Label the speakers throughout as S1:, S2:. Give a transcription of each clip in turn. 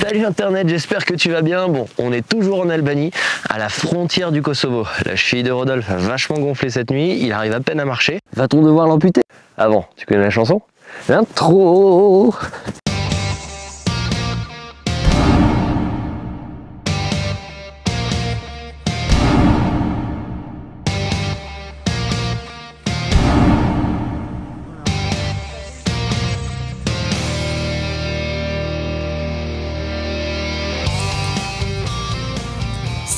S1: Salut Internet, j'espère que tu vas bien. Bon, on est toujours en Albanie, à la frontière du Kosovo. La cheville de Rodolphe a vachement gonflé cette nuit, il arrive à peine à marcher. Va-t-on devoir l'amputer? Avant, tu connais la chanson? L'intro.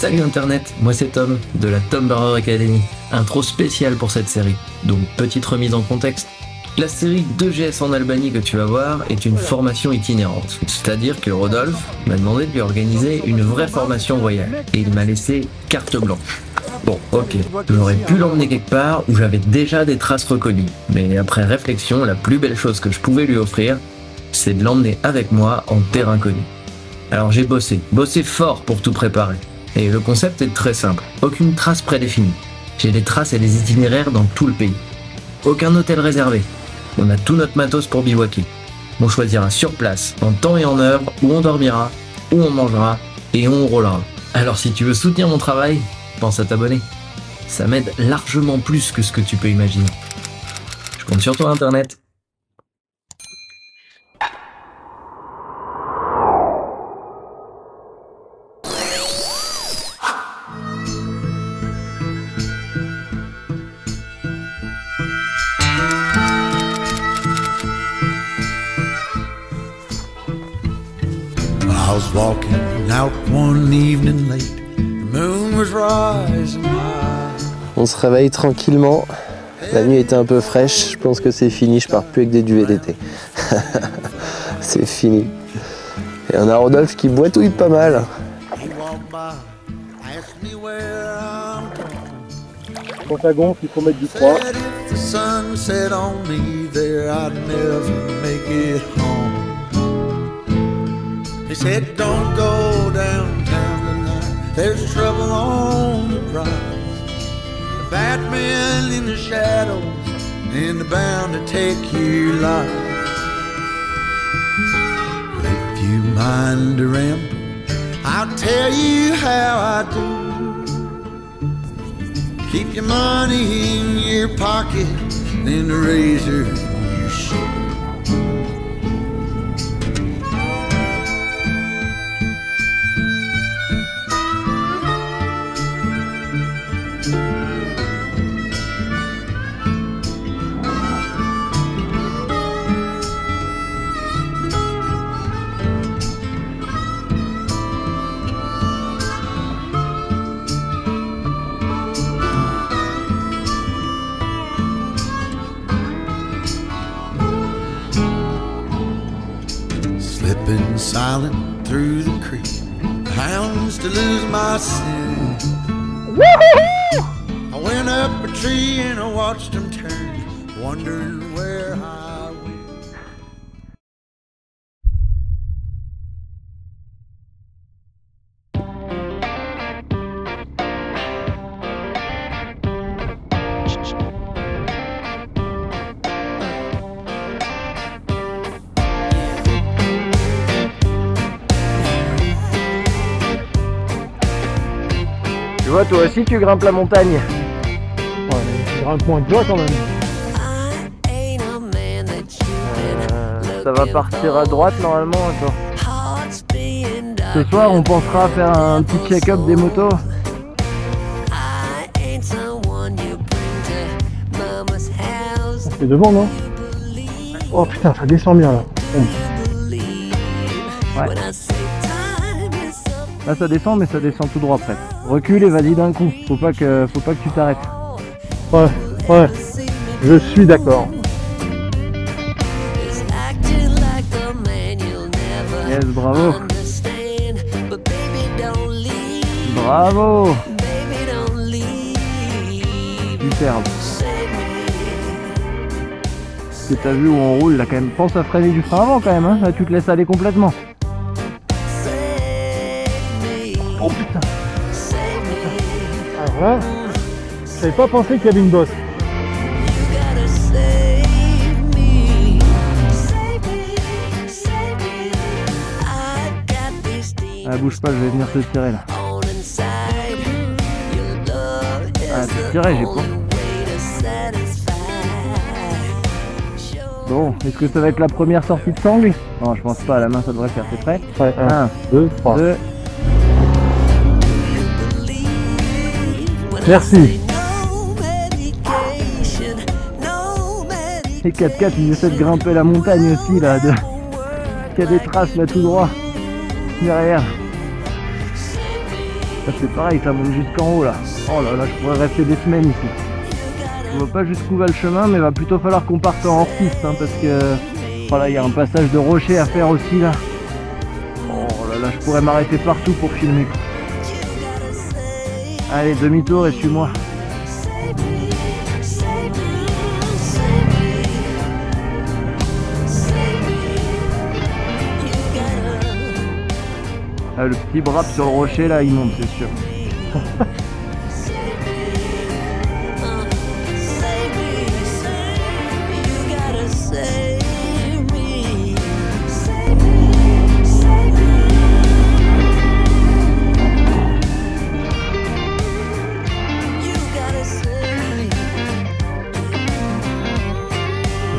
S1: Salut Internet, moi c'est Tom, de la Tom Burger Academy. Intro spéciale pour cette série, donc petite remise en contexte. La série 2GS en Albanie que tu vas voir est une formation itinérante. C'est-à-dire que Rodolphe m'a demandé de lui organiser une vraie formation voyage, et il m'a laissé carte blanche. Bon, ok, j'aurais pu l'emmener quelque part où j'avais déjà des traces reconnues, mais après réflexion, la plus belle chose que je pouvais lui offrir, c'est de l'emmener avec moi en terrain connu. Alors j'ai bossé fort pour tout préparer. Et le concept est très simple, aucune trace prédéfinie. J'ai des traces et des itinéraires dans tout le pays. Aucun hôtel réservé. On a tout notre matos pour bivouaquer. On choisira sur place, en temps et en heure, où on dormira, où on mangera et où on roulera. Alors si tu veux soutenir mon travail, pense à t'abonner. Ça m'aide largement plus que ce que tu peux imaginer. Je compte sur toi Internet.
S2: I was walking out one evening late, the moon was rising high.
S1: On se réveille tranquillement. La nuit était un peu fraîche, je pense que c'est fini, je pars plus avec des duvets d'été. C'est fini. Et on a Rodolphe qui boitouille pas mal.
S3: Quand ça gonfle, il faut mettre du froid.
S2: He said, don't go downtown tonight, there's trouble on the rise. The Batman in the shadows, and they're bound to take your life. If you mind to ramble, I'll tell you how I do. Keep your money in your pocket, and the razor in your shoe. Slipping silent through the creek, hounds to lose my scent. I went up a tree and I watched them turn, wondering where I went.
S1: Tu vois, toi aussi tu grimpes la montagne.
S3: Ouais, tu grimpes moins que toi quand même.
S1: Ça va partir à droite normalement. Attends.
S3: Ce soir, on pensera à faire un petit check-up des motos. C'est devant, non? Oh putain, ça descend bien là. Ouais. Là ça descend, mais ça descend tout droit après. Recule et vas-y d'un coup. Faut pas que tu t'arrêtes. Ouais, ouais. Je suis d'accord. Yes, bravo. Bravo. Superbe. Ce que t'as vu où on roule là quand même. Pense à freiner du frein avant quand même, hein. Là tu te laisses aller complètement. Oh putain. Alors là, j'avais pas pensé qu'il y avait une bosse. Ah, bouge pas, je vais venir te tirer là. Ah, te tirer, j'ai pas. Bon, est-ce que ça va être la première sortie de sangle? Non, je pense pas, à la main ça devrait faire, t'es prêt?
S4: Ouais,
S3: 1,
S4: 2, 3.
S3: 2.
S4: Merci.
S3: Les 4x4 ils essaient de grimper la montagne aussi là, il y a des traces là tout droit, derrière. Ça c'est pareil, ça monte jusqu'en haut là. Oh là là, je pourrais rester des semaines ici. Je vois pas jusqu'où va le chemin, mais il va plutôt falloir qu'on parte en hors-piste hein, parce que voilà, il y a un passage de rocher à faire aussi là. Oh là là, je pourrais m'arrêter partout pour filmer. Allez, demi-tour et suis-moi. Ah, le petit brap sur le rocher là, il monte, c'est sûr.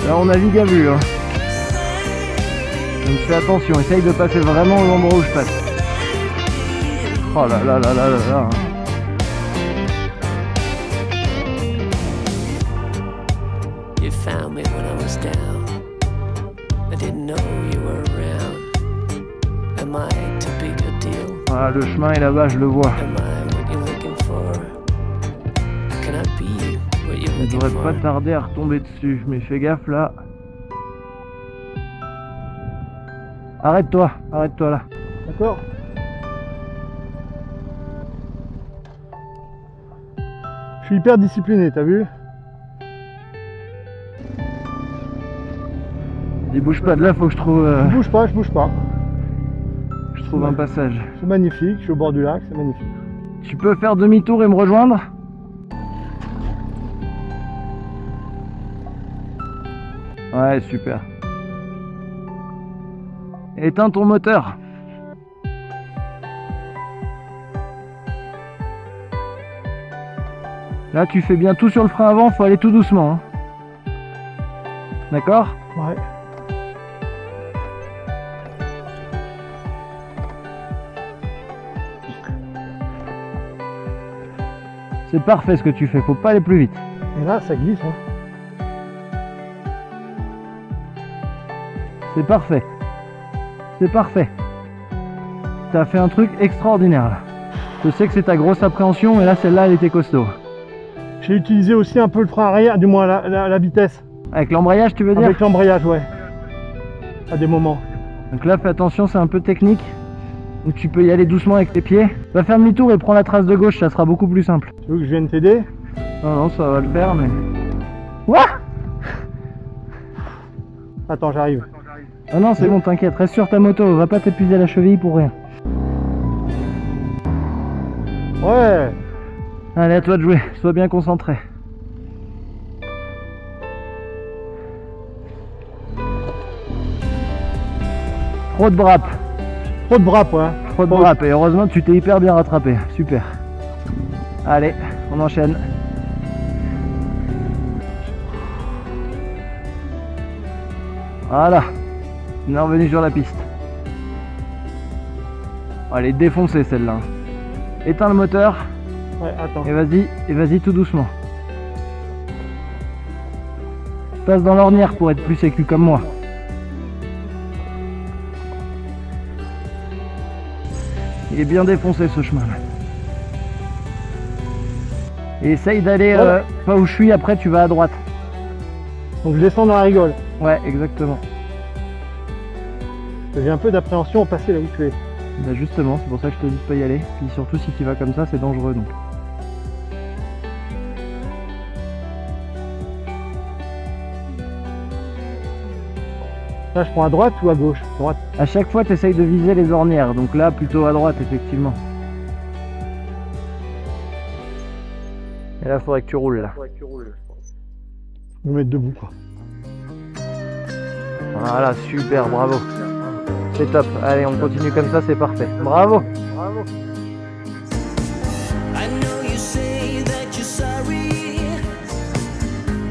S3: Là on navigue à vue hein. Donc fais attention, essaye de passer vraiment au endroit où je passe. Oh là là là là là là.
S5: You found me when I was down. I didn't know you were around. Am I too big a deal?
S3: Voilà, le chemin est là-bas, je le vois.
S5: Am I what you're looking for? Can I be what you're
S3: Je
S5: looking
S3: devrais
S5: for?
S3: pas tarder à retomber dessus, mais fais gaffe là. Arrête-toi là.
S4: D'accord. Je suis hyper discipliné, t'as vu?
S3: Il bouge pas de là, faut que je trouve,
S4: Je bouge pas, je bouge pas.
S3: je trouve un passage.
S4: C'est magnifique, je suis au bord du lac, c'est magnifique.
S3: Tu peux faire demi-tour et me rejoindre? Ouais, super. Éteins ton moteur. Là, tu fais bien tout sur le frein avant, faut aller tout doucement. Hein. D'accord?
S4: Ouais.
S3: C'est parfait ce que tu fais, faut pas aller plus vite.
S4: Et là, ça glisse. Hein.
S3: C'est parfait. C'est parfait. T'as fait un truc extraordinaire là. Je sais que c'est ta grosse appréhension, mais là, celle-là, elle était costaud.
S4: J'ai utilisé aussi un peu le frein arrière, du moins la vitesse.
S3: Avec l'embrayage, tu veux dire?
S4: Avec l'embrayage, ouais. À des moments.
S3: Donc là, fais attention, c'est un peu technique. Donc tu peux y aller doucement avec tes pieds. Va faire demi-tour et prends la trace de gauche, ça sera beaucoup plus simple.
S4: Tu veux que je vienne t'aider?
S3: Non, non, ça va le faire, mais... Ouah!
S4: Attends, j'arrive.
S3: Ah non, c'est bon, t'inquiète, reste sur ta moto, va pas t'épuiser la cheville pour rien.
S4: Ouais.
S3: Allez, à toi de jouer, sois bien concentré. Trop de brap.
S4: Trop de bras, ouais.
S3: Trop de brap, et heureusement tu t'es hyper bien rattrapé, super. Allez, on enchaîne. Voilà, on est revenu sur la piste. Allez, défoncée celle-là. Éteins le moteur.
S4: Ouais, attends.
S3: Et vas-y tout doucement. Passe dans l'ornière pour être plus sécu comme moi. Il est bien défoncé ce chemin là. Et essaye d'aller pas où je suis, après tu vas à droite.
S4: Donc je descends dans la rigole.
S3: Ouais, exactement.
S4: J'ai un peu d'appréhension au passer là où tu es.
S3: Bah justement, c'est pour ça que je te dis de pas y aller. Puis surtout si tu vas comme ça, c'est dangereux donc.
S4: Là, je prends à droite ou à gauche? Droite.
S3: À chaque fois, tu essayes de viser les ornières, donc là, plutôt à droite, effectivement. Et là, il faudrait que tu roules, là.
S4: Je vais me mettre debout, quoi.
S3: Voilà, super, bravo. C'est top. Allez, on continue comme ça, c'est parfait. Bravo. Bravo.
S5: I know you say that you're sorry,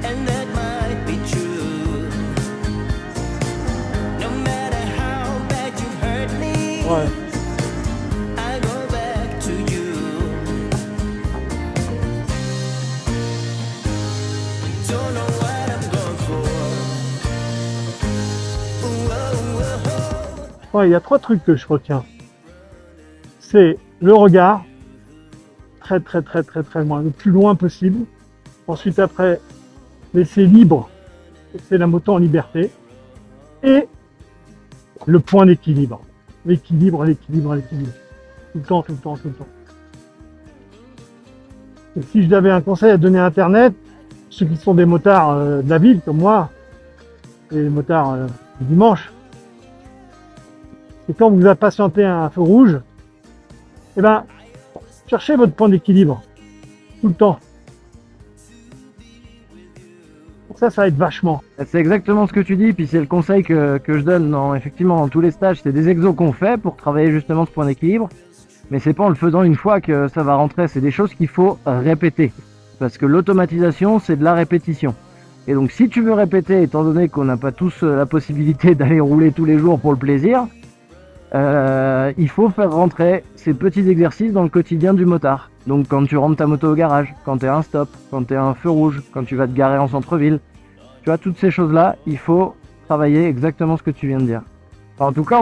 S5: and that might be true. No matter how bad you hurt me,
S4: Ouais.
S5: I go back to you. Don't know what I'm going for.
S4: Ouais, il y a 3 trucs que je retiens. C'est le regard, très loin, le plus loin possible. Ensuite, après, laisser libre, c'est la moto en liberté. Et le point d'équilibre. L'équilibre. Tout le temps. Et si j'avais un conseil à donner à Internet, ceux qui sont des motards de la ville, comme moi, et les motards du dimanche, et quand vous impatientez un feu rouge, eh ben, cherchez votre point d'équilibre. Tout le temps. Pour ça va être vachement.
S3: C'est exactement ce que tu dis, puis c'est le conseil que je donne effectivement dans tous les stages. C'est des exos qu'on fait pour travailler justement ce point d'équilibre. Mais c'est pas en le faisant une fois que ça va rentrer. C'est des choses qu'il faut répéter. Parce que l'automatisation, c'est de la répétition. Et donc si tu veux répéter, étant donné qu'on n'a pas tous la possibilité d'aller rouler tous les jours pour le plaisir, il faut faire rentrer ces petits exercices dans le quotidien du motard. Donc quand tu rentres ta moto au garage, quand tu es à un stop, quand tu es à un feu rouge, quand tu vas te garer en centre-ville, tu vois, toutes ces choses-là, il faut travailler exactement ce que tu viens de dire. Enfin, en tout cas,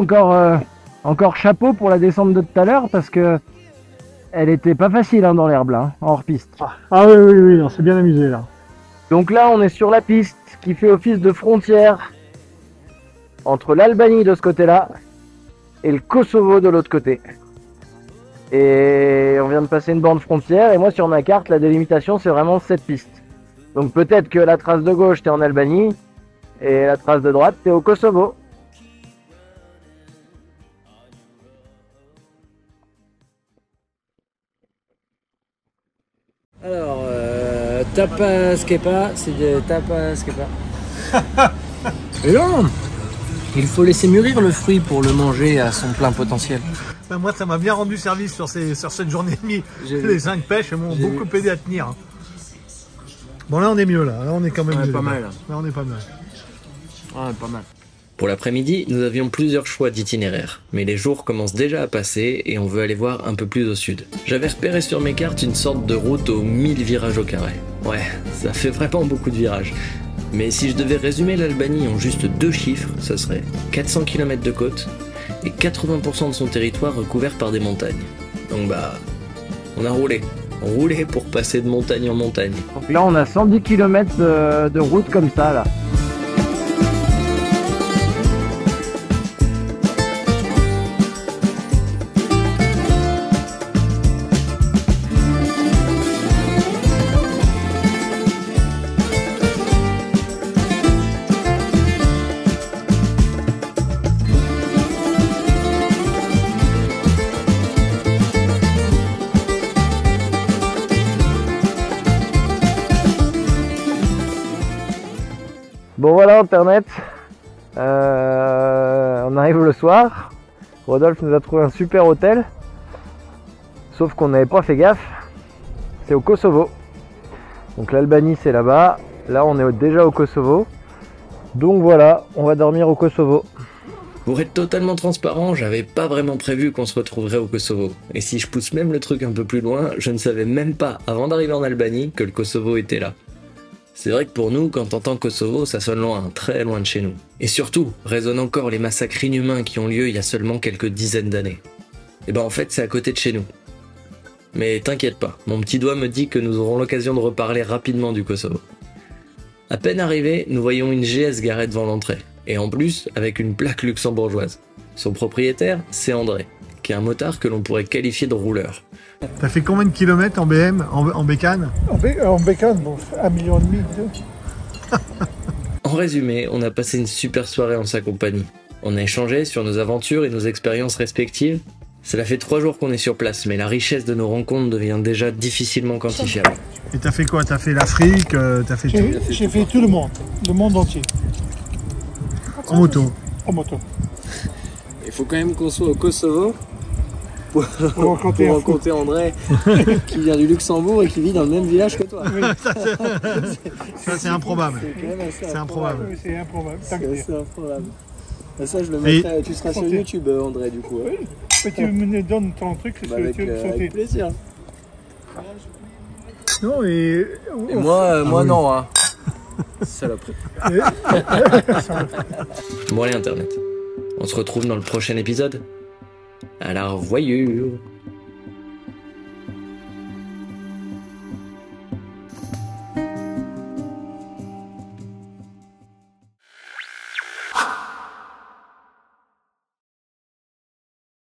S3: encore chapeau pour la descente de tout à l'heure, parce que elle était pas facile hein, dans l'herbe là, hein, en hors-piste.
S4: Ah oui, on s'est bien amusé là.
S3: Donc là, on est sur la piste qui fait office de frontière entre l'Albanie de ce côté-là et le Kosovo de l'autre côté. Et on vient de passer une borne frontière, et moi sur ma carte, la délimitation c'est vraiment cette piste. Donc peut-être que la trace de gauche t'es en Albanie, et la trace de droite t'es au Kosovo. Alors, tapas kepa, c'est de tapas kepa.
S1: Et non, il faut laisser mûrir le fruit pour le manger à son plein potentiel.
S6: Ben moi, ça m'a bien rendu service sur cette journée et demie. Les 5 pêches m'ont beaucoup aidé à tenir. Bon, là, on est mieux, là. Là, on est quand même mieux.
S1: Pas mal.
S6: Là, on est pas mal.
S1: Ouais, pas mal. Pour l'après-midi, nous avions plusieurs choix d'itinéraire, mais les jours commencent déjà à passer et on veut aller voir un peu plus au sud. J'avais repéré sur mes cartes une sorte de route aux 1000 virages au carré. Ouais, ça fait vraiment beaucoup de virages. Mais si je devais résumer l'Albanie en juste 2 chiffres, ce serait 400 km de côte et 80% de son territoire recouvert par des montagnes. Donc bah, on a roulé pour passer de montagne en montagne.
S3: Donc là on a 110 km de route comme ça là. Bon voilà Internet, on arrive le soir, Rodolphe nous a trouvé un super hôtel, sauf qu'on n'avait pas fait gaffe, c'est au Kosovo. Donc l'Albanie c'est là-bas, là on est déjà au Kosovo, donc voilà, on va dormir au Kosovo.
S1: Pour être totalement transparent, j'avais pas vraiment prévu qu'on se retrouverait au Kosovo. Et si je pousse même le truc un peu plus loin, je ne savais même pas, avant d'arriver en Albanie, que le Kosovo était là. C'est vrai que pour nous, quand on entend Kosovo, ça sonne loin, très loin de chez nous. Et surtout, résonnent encore les massacres inhumains qui ont lieu il y a seulement quelques dizaines d'années. Et ben en fait, c'est à côté de chez nous. Mais t'inquiète pas, mon petit doigt me dit que nous aurons l'occasion de reparler rapidement du Kosovo. À peine arrivés, nous voyons une GS garée devant l'entrée. Et en plus, avec une plaque luxembourgeoise. Son propriétaire, c'est André, qui est un motard que l'on pourrait qualifier de rouleur.
S6: T'as fait combien de kilomètres en BM, en bécane?
S4: En bécane, bon, 1,5 million.
S1: En résumé, on a passé une super soirée en sa compagnie. On a échangé sur nos aventures et nos expériences respectives. Cela fait 3 jours qu'on est sur place, mais la richesse de nos rencontres devient déjà difficilement quantifiable.
S6: Et t'as fait quoi? T'as fait l'Afrique, t'as fait tout?
S4: J'ai fait tout le monde entier.
S6: En moto.
S4: En moto.
S7: faut quand même qu'on soit au Kosovo pour rencontrer André qui vient du Luxembourg et qui vit dans le même village que toi.
S6: Oui, ça c'est improbable.
S7: C'est improbable.
S4: Oui, c'est improbable.
S7: C'est improbable. Et ça je le mettrai, tu seras sur YouTube André du coup.
S4: Oui. Tu me donnes ton truc sur YouTube.
S7: Avec plaisir.
S4: Non,
S7: et moi non hein. Saloperie.
S1: Bon allez Internet, on se retrouve dans le prochain épisode. À la revoyure.